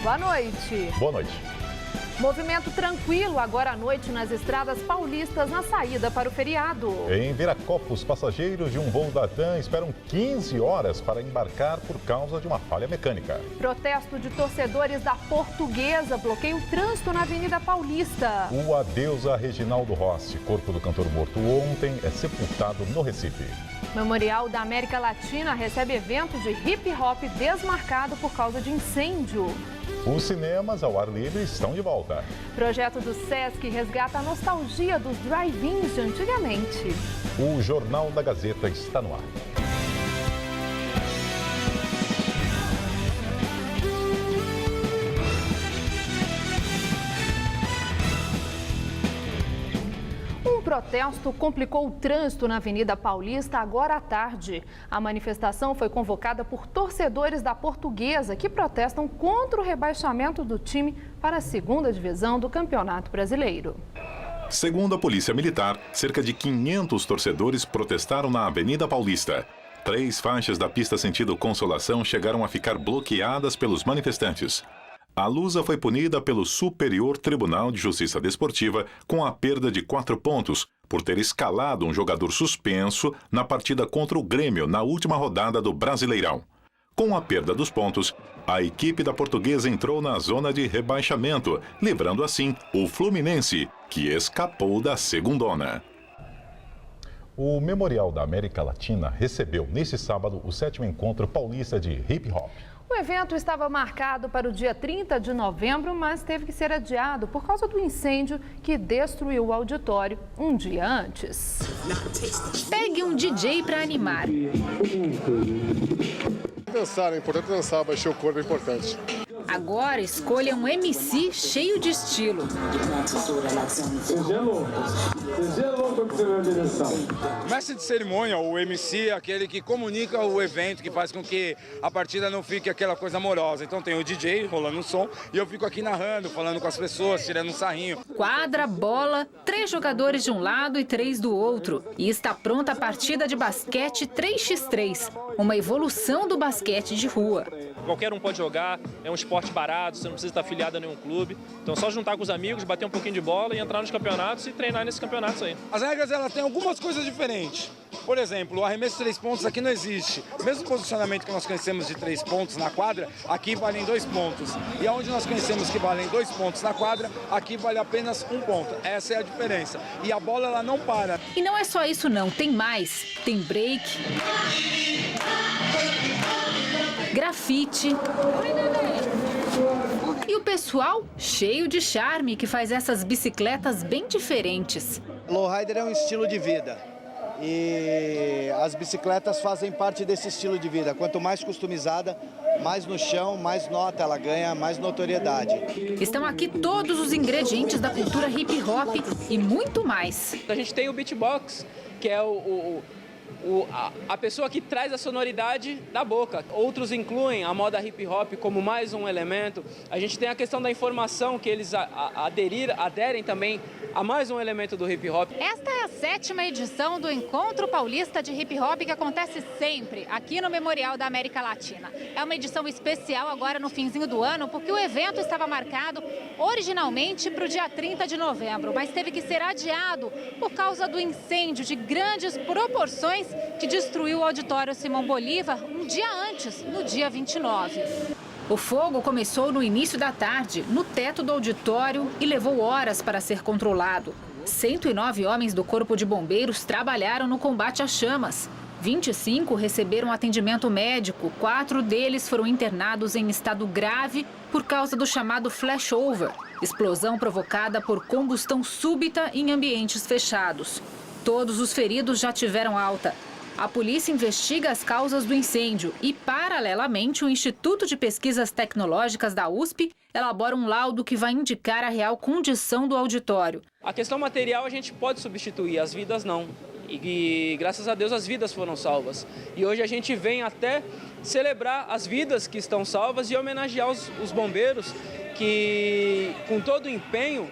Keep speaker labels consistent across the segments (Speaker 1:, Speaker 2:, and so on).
Speaker 1: Boa noite.
Speaker 2: Boa noite.
Speaker 1: Movimento tranquilo agora à noite nas estradas paulistas na saída para o feriado.
Speaker 2: Em Viracopos, passageiros de um voo da TAM esperam 15 horas para embarcar por causa de uma falha mecânica.
Speaker 1: Protesto de torcedores da Portuguesa bloqueia o trânsito na Avenida Paulista.
Speaker 2: O adeus a Reginaldo Rossi, corpo do cantor morto ontem, é sepultado no Recife.
Speaker 1: Memorial da América Latina recebe evento de hip hop desmarcado por causa de incêndio.
Speaker 2: Os cinemas ao ar livre estão de volta.
Speaker 1: Projeto do Sesc resgata a nostalgia dos drive-ins de antigamente.
Speaker 2: O Jornal da Gazeta está no ar.
Speaker 1: Um protesto complicou o trânsito na Avenida Paulista agora à tarde. A manifestação foi convocada por torcedores da Portuguesa que protestam contra o rebaixamento do time para a segunda divisão do Campeonato Brasileiro.
Speaker 3: Segundo a Polícia Militar, cerca de 500 torcedores protestaram na Avenida Paulista. 3 faixas da pista sentido Consolação chegaram a ficar bloqueadas pelos manifestantes. A Lusa foi punida pelo Superior Tribunal de Justiça Desportiva com a perda de 4 pontos, por ter escalado um jogador suspenso na partida contra o Grêmio na última rodada do Brasileirão. Com a perda dos pontos, a equipe da Portuguesa entrou na zona de rebaixamento, livrando assim o Fluminense, que escapou da segundona.
Speaker 2: O Memorial da América Latina recebeu nesse sábado o 7º encontro paulista de hip hop.
Speaker 1: O evento estava marcado para o dia 30 de novembro, mas teve que ser adiado por causa do incêndio que destruiu o auditório um dia antes.
Speaker 4: Pegue um DJ para animar.
Speaker 5: Dançar, é importante dançar, mexer o corpo é importante.
Speaker 4: Agora escolha um MC cheio de estilo.
Speaker 6: Mestre de cerimônia, o MC, é aquele que comunica o evento, que faz com que a partida não fique aquela coisa amorosa. Então tem o DJ rolando um som e eu fico aqui narrando, falando com as pessoas, tirando um sarrinho.
Speaker 4: Quadra, bola, 3 jogadores de um lado e 3 do outro. E está pronta a partida de basquete 3x3, uma evolução do basquete de rua.
Speaker 7: Qualquer um pode jogar, é um esporte barato, você não precisa estar afiliado a nenhum clube. Então é só juntar com os amigos, bater um pouquinho de bola e entrar nos campeonatos e treinar nesses campeonatos aí.
Speaker 6: As regras, ela tem algumas coisas diferentes. Por exemplo, o arremesso de 3 pontos aqui não existe. O mesmo posicionamento que nós conhecemos de 3 pontos na quadra, aqui valem 2 pontos. E onde nós conhecemos que valem 2 pontos na quadra, aqui vale apenas 1 ponto. Essa é a diferença. E a bola, ela não para.
Speaker 4: E não é só isso não, tem mais. Tem break, grafite e o pessoal cheio de charme que faz essas bicicletas bem diferentes.
Speaker 8: Lowrider é um estilo de vida e as bicicletas fazem parte desse estilo de vida. Quanto mais customizada, mais no chão, mais nota ela ganha, mais notoriedade.
Speaker 4: Estão aqui todos os ingredientes da cultura hip hop e muito mais.
Speaker 7: A gente tem o beatbox, que é a pessoa que traz a sonoridade da boca. Outros incluem a moda hip hop como mais um elemento. A gente tem a questão da informação, que eles aderem também a mais um elemento do hip hop.
Speaker 9: Esta é a 7ª edição do Encontro Paulista de Hip Hop, que acontece sempre aqui no Memorial da América Latina. É uma edição especial agora no finzinho do ano, porque o evento estava marcado originalmente para o dia 30 de novembro, mas teve que ser adiado por causa do incêndio de grandes proporções que destruiu o auditório Simão Bolívar um dia antes, no dia 29.
Speaker 4: O fogo começou no início da tarde, no teto do auditório, e levou horas para ser controlado. 109 homens do Corpo de Bombeiros trabalharam no combate às chamas. 25 receberam atendimento médico, 4 deles foram internados em estado grave por causa do chamado flashover, explosão provocada por combustão súbita em ambientes fechados. Todos os feridos já tiveram alta. A polícia investiga as causas do incêndio e, paralelamente, o Instituto de Pesquisas Tecnológicas da USP elabora um laudo que vai indicar a real condição do auditório.
Speaker 7: A questão material a gente pode substituir, as vidas não. E graças a Deus as vidas foram salvas. E hoje a gente vem até celebrar as vidas que estão salvas e homenagear os bombeiros que, com todo o empenho,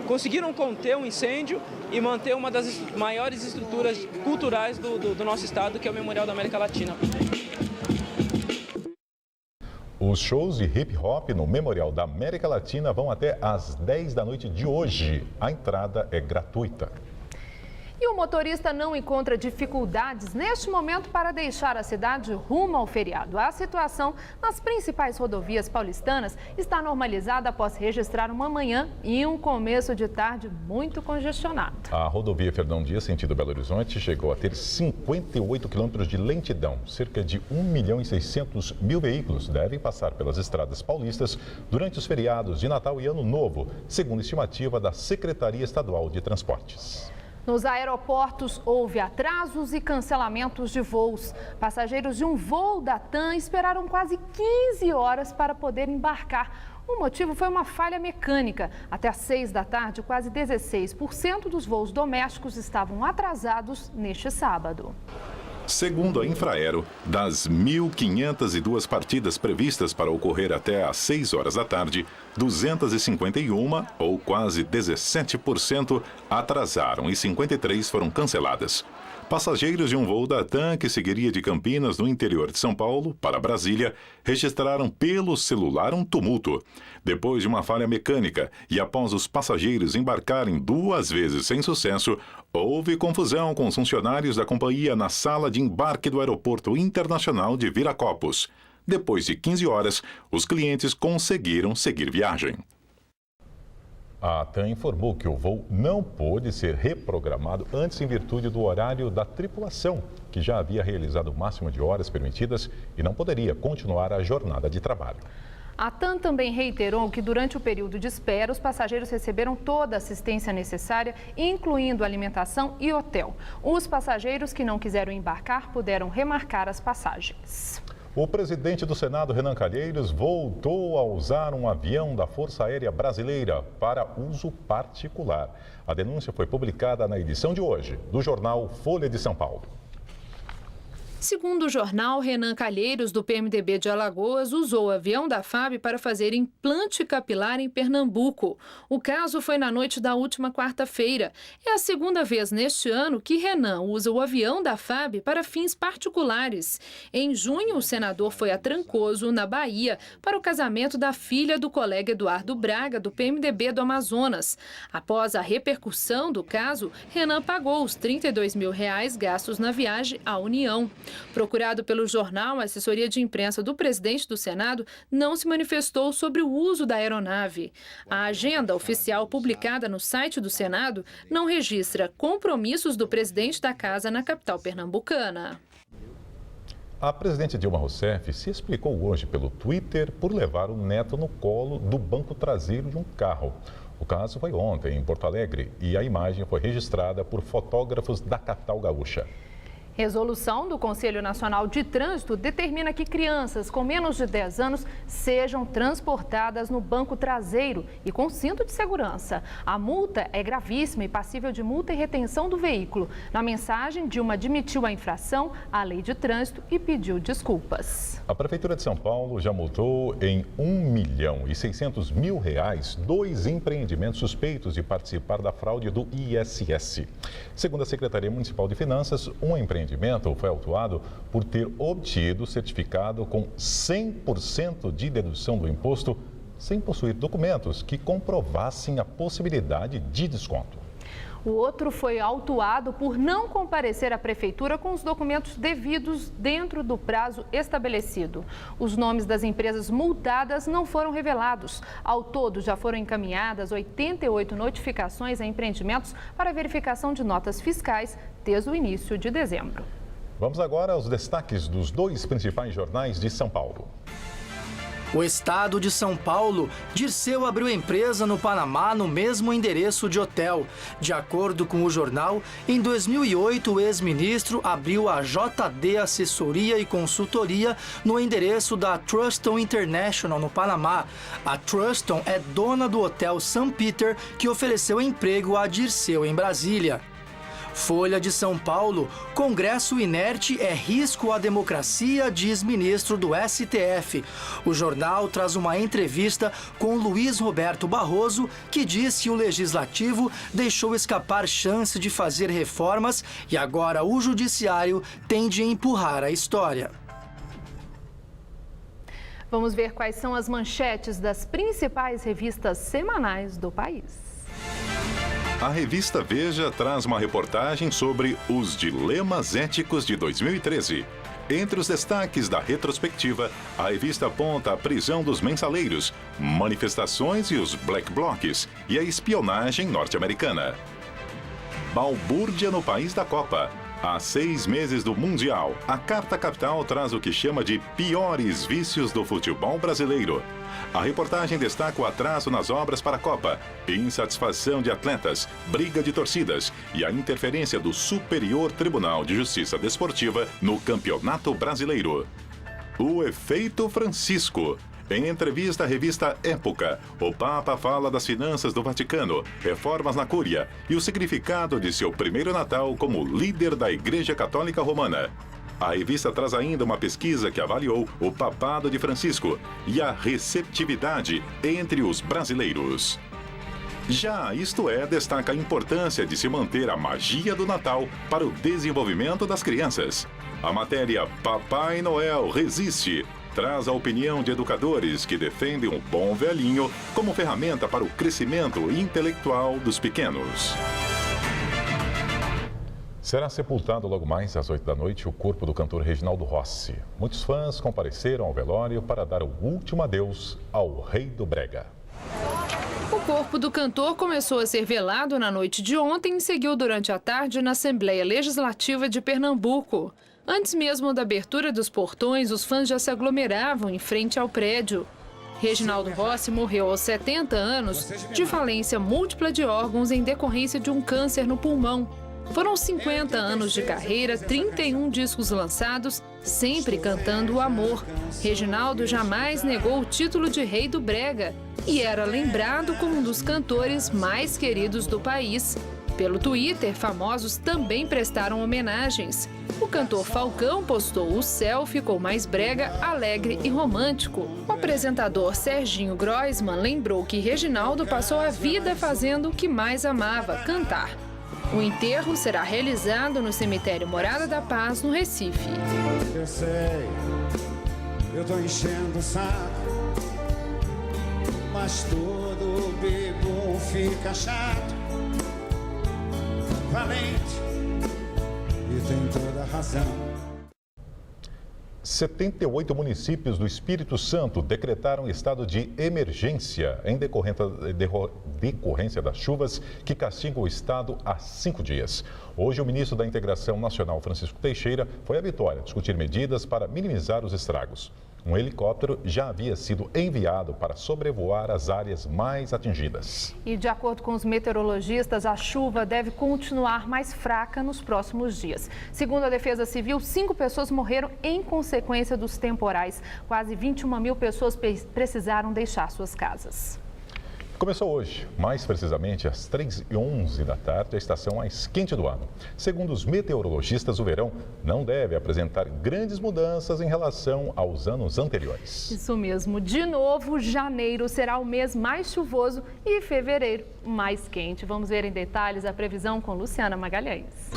Speaker 7: conseguiram conter um incêndio e manter uma das maiores estruturas culturais do nosso estado, que é o Memorial da América Latina.
Speaker 2: Os shows de hip hop no Memorial da América Latina vão até às 10 da noite de hoje. A entrada é gratuita.
Speaker 1: E o motorista não encontra dificuldades neste momento para deixar a cidade rumo ao feriado. A situação nas principais rodovias paulistanas está normalizada após registrar uma manhã e um começo de tarde muito congestionado.
Speaker 2: A rodovia Fernão Dias, sentido Belo Horizonte, chegou a ter 58 quilômetros de lentidão. Cerca de 1.600.000 veículos devem passar pelas estradas paulistas durante os feriados de Natal e Ano Novo, segundo estimativa da Secretaria Estadual de Transportes.
Speaker 1: Nos aeroportos, houve atrasos e cancelamentos de voos. Passageiros de um voo da TAM esperaram quase 15 horas para poder embarcar. O motivo foi uma falha mecânica. Até às 6 da tarde, quase 16% dos voos domésticos estavam atrasados neste sábado.
Speaker 3: Segundo a Infraero, das 1.502 partidas previstas para ocorrer até às 6 horas da tarde, 251, ou quase 17%, atrasaram e 53 foram canceladas. Passageiros de um voo da TAM que seguiria de Campinas, no interior de São Paulo, para Brasília, registraram pelo celular um tumulto. Depois de uma falha mecânica e após os passageiros embarcarem 2 vezes sem sucesso, houve confusão com os funcionários da companhia na sala de embarque do Aeroporto Internacional de Viracopos. Depois de 15 horas, os clientes conseguiram seguir viagem.
Speaker 2: A TAM informou que o voo não pôde ser reprogramado antes em virtude do horário da tripulação, que já havia realizado o máximo de horas permitidas e não poderia continuar a jornada de trabalho.
Speaker 1: A TAM também reiterou que durante o período de espera, os passageiros receberam toda a assistência necessária, incluindo alimentação e hotel. Os passageiros que não quiseram embarcar puderam remarcar as passagens.
Speaker 2: O presidente do Senado, Renan Calheiros, voltou a usar um avião da Força Aérea Brasileira para uso particular. A denúncia foi publicada na edição de hoje do jornal Folha de São Paulo.
Speaker 10: Segundo o jornal, Renan Calheiros, do PMDB de Alagoas, usou o avião da FAB para fazer implante capilar em Pernambuco. O caso foi na noite da última quarta-feira. É a segunda vez neste ano que Renan usa o avião da FAB para fins particulares. Em junho, o senador foi a Trancoso, na Bahia, para o casamento da filha do colega Eduardo Braga, do PMDB do Amazonas. Após a repercussão do caso, Renan pagou os R$32 mil gastos na viagem à União. Procurado pelo jornal, a assessoria de imprensa do presidente do Senado não se manifestou sobre o uso da aeronave. A agenda oficial publicada no site do Senado não registra compromissos do presidente da casa na capital pernambucana.
Speaker 2: A presidente Dilma Rousseff se explicou hoje pelo Twitter por levar o neto no colo do banco traseiro de um carro. O caso foi ontem em Porto Alegre e a imagem foi registrada por fotógrafos da capital gaúcha.
Speaker 1: Resolução do Conselho Nacional de Trânsito determina que crianças com menos de 10 anos sejam transportadas no banco traseiro e com cinto de segurança. A multa é gravíssima e passível de multa e retenção do veículo. Na mensagem, Dilma admitiu a infração à lei de trânsito e pediu desculpas.
Speaker 2: A Prefeitura de São Paulo já multou em R$1.600.000 2 empreendimentos suspeitos de participar da fraude do ISS. Segundo a Secretaria Municipal de Finanças, um empreendimento foi autuado por ter obtido certificado com 100% de dedução do imposto, sem possuir documentos que comprovassem a possibilidade de desconto.
Speaker 1: O outro foi autuado por não comparecer à prefeitura com os documentos devidos dentro do prazo estabelecido. Os nomes das empresas multadas não foram revelados. Ao todo, já foram encaminhadas 88 notificações a empreendimentos para verificação de notas fiscais desde o início de dezembro.
Speaker 2: Vamos agora aos destaques dos 2 principais jornais de São Paulo.
Speaker 11: O estado de São Paulo, Dirceu abriu empresa no Panamá no mesmo endereço de hotel. De acordo com o jornal, em 2008 o ex-ministro abriu a JD Assessoria e Consultoria no endereço da Truston International no Panamá. A Truston é dona do hotel St. Peter, que ofereceu emprego a Dirceu em Brasília. Folha de São Paulo, Congresso inerte é risco à democracia, diz ministro do STF. O jornal traz uma entrevista com Luiz Roberto Barroso, que diz que o Legislativo deixou escapar chance de fazer reformas e agora o Judiciário tem de empurrar a história.
Speaker 1: Vamos ver quais são as manchetes das principais revistas semanais do país.
Speaker 3: A revista Veja traz uma reportagem sobre os dilemas éticos de 2013. Entre os destaques da retrospectiva, a revista aponta a prisão dos mensaleiros, manifestações e os black blocs e a espionagem norte-americana. Balbúrdia no país da Copa. Há 6 meses do Mundial, a Carta Capital traz o que chama de piores vícios do futebol brasileiro. A reportagem destaca o atraso nas obras para a Copa, insatisfação de atletas, briga de torcidas e a interferência do Superior Tribunal de Justiça Desportiva no Campeonato Brasileiro. O efeito Francisco. Em entrevista à revista Época, o Papa fala das finanças do Vaticano, reformas na Cúria e o significado de seu primeiro Natal como líder da Igreja Católica Romana. A revista traz ainda uma pesquisa que avaliou o papado de Francisco e a receptividade entre os brasileiros. Já Isto É destaca a importância de se manter a magia do Natal para o desenvolvimento das crianças. A matéria Papai Noel Resiste traz a opinião de educadores que defendem o bom velhinho como ferramenta para o crescimento intelectual dos pequenos.
Speaker 2: Será sepultado logo mais às 8 da noite o corpo do cantor Reginaldo Rossi. Muitos fãs compareceram ao velório para dar o último adeus ao Rei do Brega.
Speaker 10: O corpo do cantor começou a ser velado na noite de ontem e seguiu durante a tarde na Assembleia Legislativa de Pernambuco. Antes mesmo da abertura dos portões, os fãs já se aglomeravam em frente ao prédio. Reginaldo Rossi morreu aos 70 anos de falência múltipla de órgãos em decorrência de um câncer no pulmão. Foram 50 anos de carreira, 31 discos lançados, sempre cantando o amor. Reginaldo jamais negou o título de Rei do Brega e era lembrado como um dos cantores mais queridos do país. Pelo Twitter, famosos também prestaram homenagens. O cantor Falcão postou o céu ficou mais brega, alegre e romântico. O apresentador Serginho Groisman lembrou que Reginaldo passou a vida fazendo o que mais amava, cantar. O enterro será realizado no cemitério Morada da Paz, no Recife.
Speaker 12: Eu sei, eu tô enchendo o saco, mas todo bebo fica chato. Valente, e tem toda a razão.
Speaker 2: 78 municípios do Espírito Santo decretaram estado de emergência em decorrência das chuvas que castigam o estado há 5 dias. Hoje, o ministro da Integração Nacional, Francisco Teixeira, foi à Vitória discutir medidas para minimizar os estragos. Um helicóptero já havia sido enviado para sobrevoar as áreas mais atingidas.
Speaker 1: E de acordo com os meteorologistas, a chuva deve continuar mais fraca nos próximos dias. Segundo a Defesa Civil, 5 pessoas morreram em consequência dos temporais. Quase 21 mil pessoas precisaram deixar suas casas.
Speaker 2: Começou hoje, mais precisamente às 3h11 da tarde, a estação mais quente do ano. Segundo os meteorologistas, o verão não deve apresentar grandes mudanças em relação aos anos anteriores.
Speaker 1: Isso mesmo. De novo, janeiro será o mês mais chuvoso e fevereiro mais quente. Vamos ver em detalhes a previsão com Luciana Magalhães.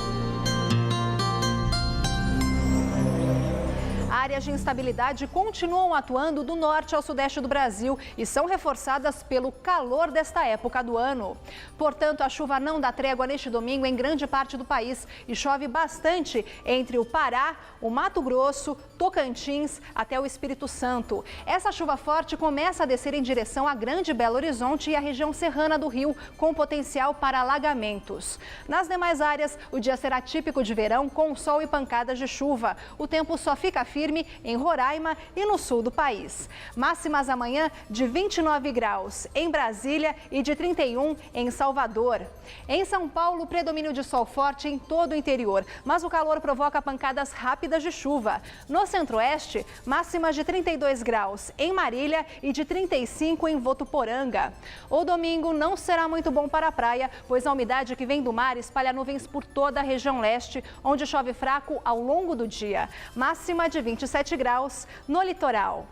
Speaker 13: Áreas de instabilidade continuam atuando do norte ao sudeste do Brasil e são reforçadas pelo calor desta época do ano. Portanto, a chuva não dá trégua neste domingo em grande parte do país e chove bastante entre o Pará, o Mato Grosso, Tocantins até o Espírito Santo. Essa chuva forte começa a descer em direção a Grande Belo Horizonte e a região serrana do Rio, com potencial para alagamentos. Nas demais áreas, o dia será típico de verão, com sol e pancadas de chuva. O tempo só fica firme em Roraima e no sul do país. Máximas amanhã de 29 graus em Brasília e de 31 em Salvador. Em São Paulo, predomínio de sol forte em todo o interior, mas o calor provoca pancadas rápidas de chuva. No centro-oeste, máximas de 32 graus em Marília e de 35 em Votuporanga. O domingo não será muito bom para a praia, pois a umidade que vem do mar espalha nuvens por toda a região leste, onde chove fraco ao longo do dia. Máxima de 27 graus no litoral.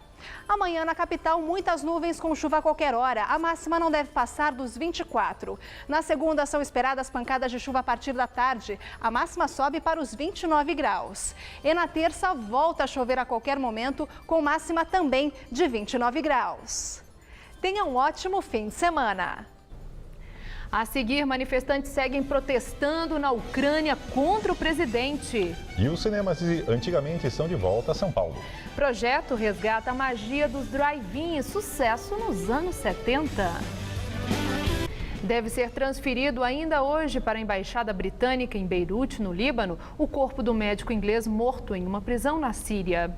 Speaker 13: Amanhã na capital, muitas nuvens com chuva a qualquer hora. A máxima não deve passar dos 24. Na segunda, são esperadas pancadas de chuva a partir da tarde. A máxima sobe para os 29 graus. E na terça, volta a chover a qualquer momento, com máxima também de 29 graus. Tenha um ótimo fim de semana.
Speaker 1: A seguir, manifestantes seguem protestando na Ucrânia contra o presidente.
Speaker 2: E os cinemas de antigamente estão de volta a São Paulo.
Speaker 1: Projeto resgata a magia dos drive-in, sucesso nos anos 70. Deve ser transferido ainda hoje para a Embaixada Britânica em Beirute, no Líbano, o corpo do médico inglês morto em uma prisão na Síria.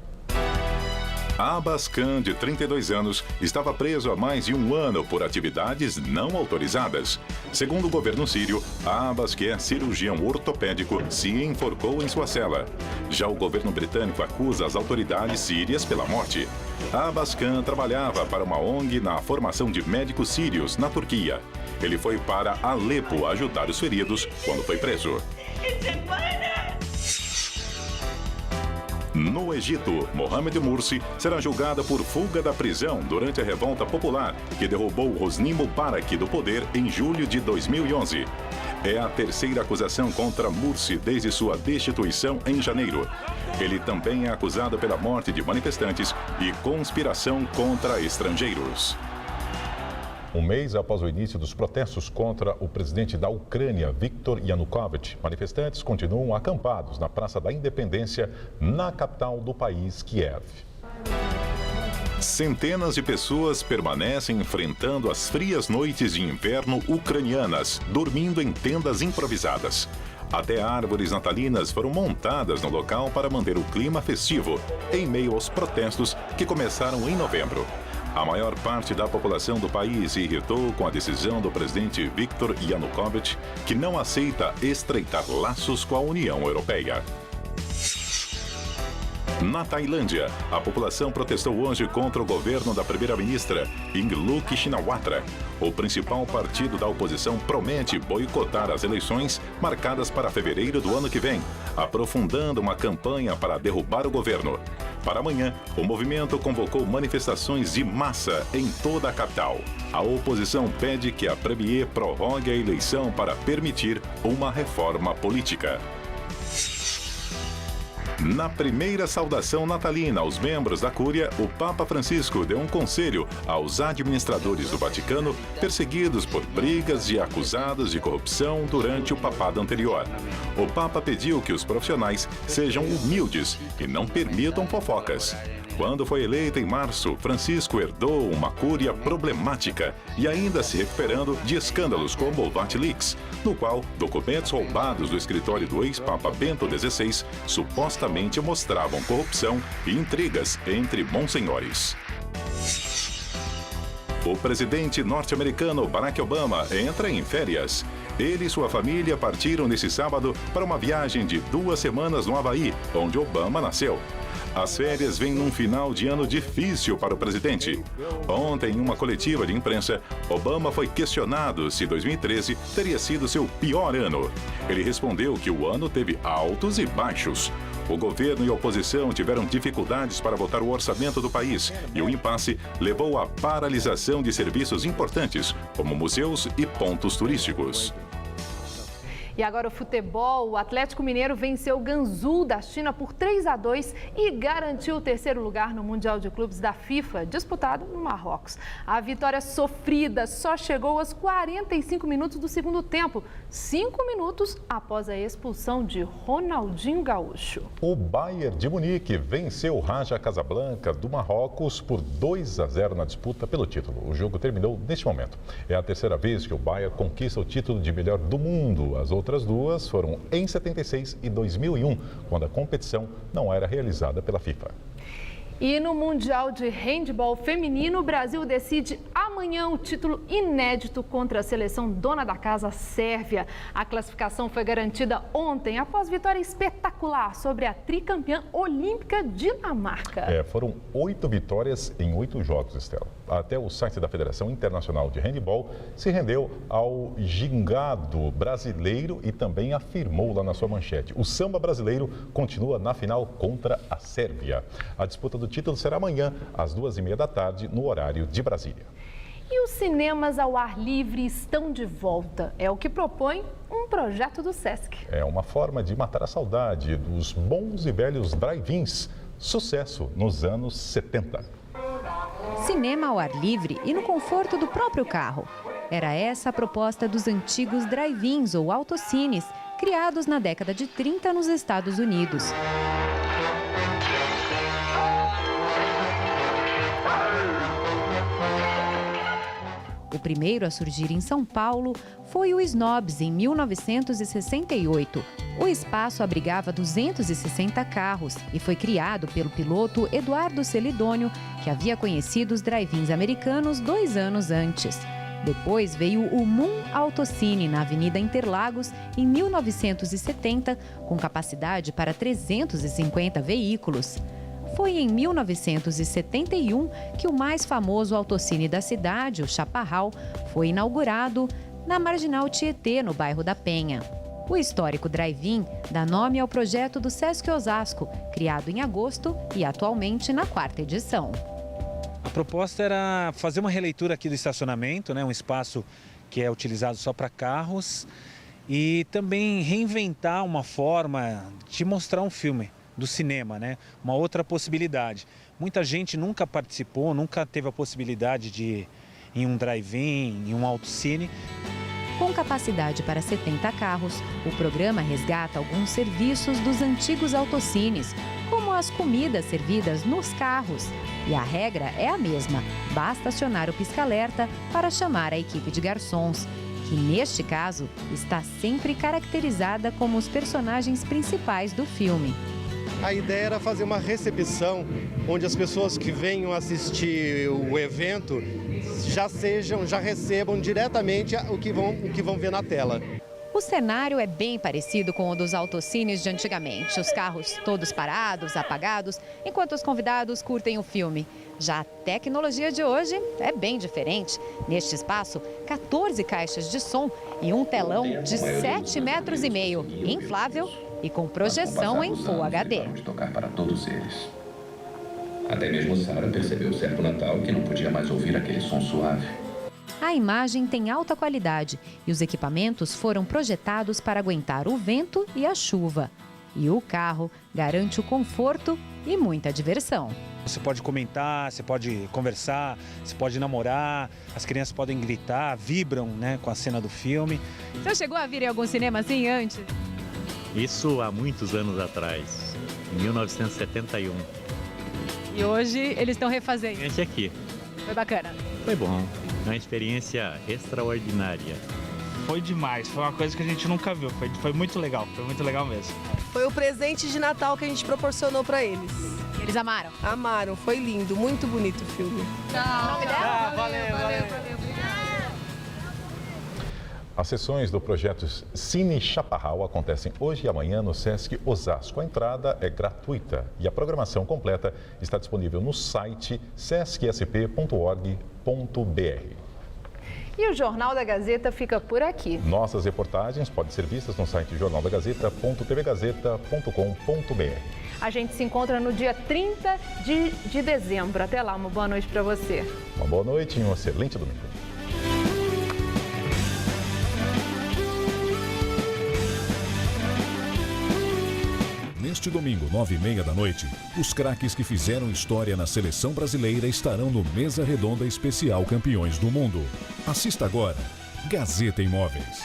Speaker 3: Abbas Khan, de 32 anos, estava preso há mais de um ano por atividades não autorizadas. Segundo o governo sírio, Abbas, que é cirurgião ortopédico, se enforcou em sua cela. Já o governo britânico acusa as autoridades sírias pela morte. Abbas Khan trabalhava para uma ONG na formação de médicos sírios na Turquia. Ele foi para Alepo ajudar os feridos quando foi preso. No Egito, Mohamed Morsi será julgado por fuga da prisão durante a revolta popular que derrubou Hosni Mubarak do poder em julho de 2011. É a terceira acusação contra Morsi desde sua destituição em janeiro. Ele também é acusado pela morte de manifestantes e conspiração contra estrangeiros.
Speaker 2: Um mês após o início dos protestos contra o presidente da Ucrânia, Viktor Yanukovych, manifestantes continuam acampados na Praça da Independência, na capital do país, Kiev.
Speaker 3: Centenas de pessoas permanecem enfrentando as frias noites de inverno ucranianas, dormindo em tendas improvisadas. Até árvores natalinas foram montadas no local para manter o clima festivo, em meio aos protestos que começaram em novembro. A maior parte da população do país se irritou com a decisão do presidente Viktor Yanukovych, que não aceita estreitar laços com a União Europeia. Na Tailândia, a população protestou hoje contra o governo da primeira-ministra Yingluck Shinawatra. O principal partido da oposição promete boicotar as eleições marcadas para fevereiro do ano que vem, aprofundando uma campanha para derrubar o governo. Para amanhã, o movimento convocou manifestações de massa em toda a capital. A oposição pede que a Premier prorrogue a eleição para permitir uma reforma política. Na primeira saudação natalina aos membros da Cúria, o Papa Francisco deu um conselho aos administradores do Vaticano perseguidos por brigas e acusados de corrupção durante o papado anterior. O Papa pediu que os profissionais sejam humildes e não permitam fofocas. Quando foi eleito em março, Francisco herdou uma Cúria problemática e ainda se recuperando de escândalos como o Vatilix, no qual documentos roubados do escritório do ex-papa Bento XVI supostamente mostravam corrupção e intrigas entre monsenhores. O presidente norte-americano Barack Obama entra em férias. Ele e sua família partiram nesse sábado para uma viagem de 2 semanas no Havaí, onde Obama nasceu. As férias vêm num final de ano difícil para o presidente. Ontem, em uma coletiva de imprensa, Obama foi questionado se 2013 teria sido seu pior ano. Ele respondeu que o ano teve altos e baixos. O governo e a oposição tiveram dificuldades para votar o orçamento do país e o impasse levou à paralisação de serviços importantes, como museus e pontos turísticos.
Speaker 1: E agora o futebol, o Atlético Mineiro venceu o Ganzhou da China por 3-2 e garantiu o 3º lugar no Mundial de Clubes da FIFA, disputado no Marrocos. A vitória sofrida só chegou aos 45 minutos do segundo tempo, 5 minutos após a expulsão de Ronaldinho Gaúcho.
Speaker 2: O Bayern de Munique venceu o Raja Casablanca do Marrocos por 2-0 na disputa pelo título. O jogo terminou neste momento. É a terceira vez que o Bayern conquista o título de melhor do mundo. As outras duas foram em 76 e 2001, quando a competição não era realizada pela FIFA.
Speaker 1: E no Mundial de Handebol Feminino, o Brasil decide amanhã o título inédito contra a seleção dona da casa, Sérvia. A classificação foi garantida ontem, após vitória espetacular sobre a tricampeã olímpica Dinamarca.
Speaker 2: Foram 8 vitórias em 8 jogos, Estela. Até o site da Federação Internacional de Handebol se rendeu ao gingado brasileiro e também afirmou lá na sua manchete: o samba brasileiro continua na final contra a Sérvia. A disputa do do título será amanhã, às 2h30 da tarde, no horário de Brasília.
Speaker 1: E os cinemas ao ar livre estão de volta. É o que propõe um projeto do Sesc.
Speaker 2: É uma forma de matar a saudade dos bons e velhos drive-ins. Sucesso nos anos 70.
Speaker 14: Cinema ao ar livre e no conforto do próprio carro. Era essa a proposta dos antigos drive-ins ou autocines, criados na década de 30 nos Estados Unidos. O primeiro a surgir em São Paulo foi o Snobs, em 1968. O espaço abrigava 260 carros e foi criado pelo piloto Eduardo Celidônio, que havia conhecido os drive-ins americanos 2 anos antes. Depois veio o Moon Autocine, na Avenida Interlagos, em 1970, com capacidade para 350 veículos. Foi em 1971 que o mais famoso autocine da cidade, o Chaparral, foi inaugurado na Marginal Tietê, no bairro da Penha. O histórico drive-in dá nome ao projeto do Sesc Osasco, criado em agosto e atualmente na 4ª edição.
Speaker 15: A proposta era fazer uma releitura aqui do estacionamento, um espaço que é utilizado só para carros, e também reinventar uma forma de mostrar um filme do cinema, uma outra possibilidade. Muita gente nunca participou, nunca teve a possibilidade de ir em um drive-in, em um autocine.
Speaker 14: Com capacidade para 70 carros, o programa resgata alguns serviços dos antigos autocines, como as comidas servidas nos carros. E a regra é a mesma, basta acionar o pisca-alerta para chamar a equipe de garçons, que neste caso está sempre caracterizada como os personagens principais do filme.
Speaker 16: A ideia era fazer uma recepção onde as pessoas que venham assistir o evento já recebam diretamente o que vão ver na tela.
Speaker 14: O cenário é bem parecido com o dos autocines de antigamente. Os carros todos parados, apagados, enquanto os convidados curtem o filme. Já a tecnologia de hoje é bem diferente. Neste espaço, 14 caixas de som e um telão de 7,5 metros, inflável e com projeção em Full HD.
Speaker 17: De tocar para todos eles. Até mesmo Sarah percebeu certo Natal que não podia mais ouvir aquele som suave.
Speaker 14: A imagem tem alta qualidade e os equipamentos foram projetados para aguentar o vento e a chuva. E o carro garante o conforto e muita diversão.
Speaker 15: Você pode comentar, você pode conversar, você pode namorar, as crianças podem gritar, vibram com a cena do filme.
Speaker 14: Você chegou a vir em algum cinema assim antes?
Speaker 18: Isso há muitos anos atrás, em 1971.
Speaker 14: E hoje eles estão refazendo.
Speaker 18: Esse aqui.
Speaker 14: Foi bacana?
Speaker 18: Foi bom, uma experiência extraordinária.
Speaker 19: Foi demais, foi uma coisa que a gente nunca viu, foi muito legal mesmo.
Speaker 20: Foi o presente de Natal que a gente proporcionou para eles.
Speaker 14: Eles amaram?
Speaker 20: Amaram, foi lindo, muito bonito o filme.
Speaker 14: Tchau.
Speaker 20: Valeu.
Speaker 2: As sessões do projeto Cine Chaparral acontecem hoje e amanhã no Sesc Osasco. A entrada é gratuita e a programação completa está disponível no site sescsp.org.br.
Speaker 1: E o Jornal da Gazeta fica por aqui.
Speaker 2: Nossas reportagens podem ser vistas no site jornaldagazeta.tvgazeta.com.br.
Speaker 1: A gente se encontra no dia 30 de dezembro. Até lá, uma boa noite para você.
Speaker 2: Uma boa noite e um excelente domingo.
Speaker 21: Neste domingo, 9h30 da noite, os craques que fizeram história na seleção brasileira estarão no Mesa Redonda Especial Campeões do Mundo. Assista agora, Gazeta Imóveis.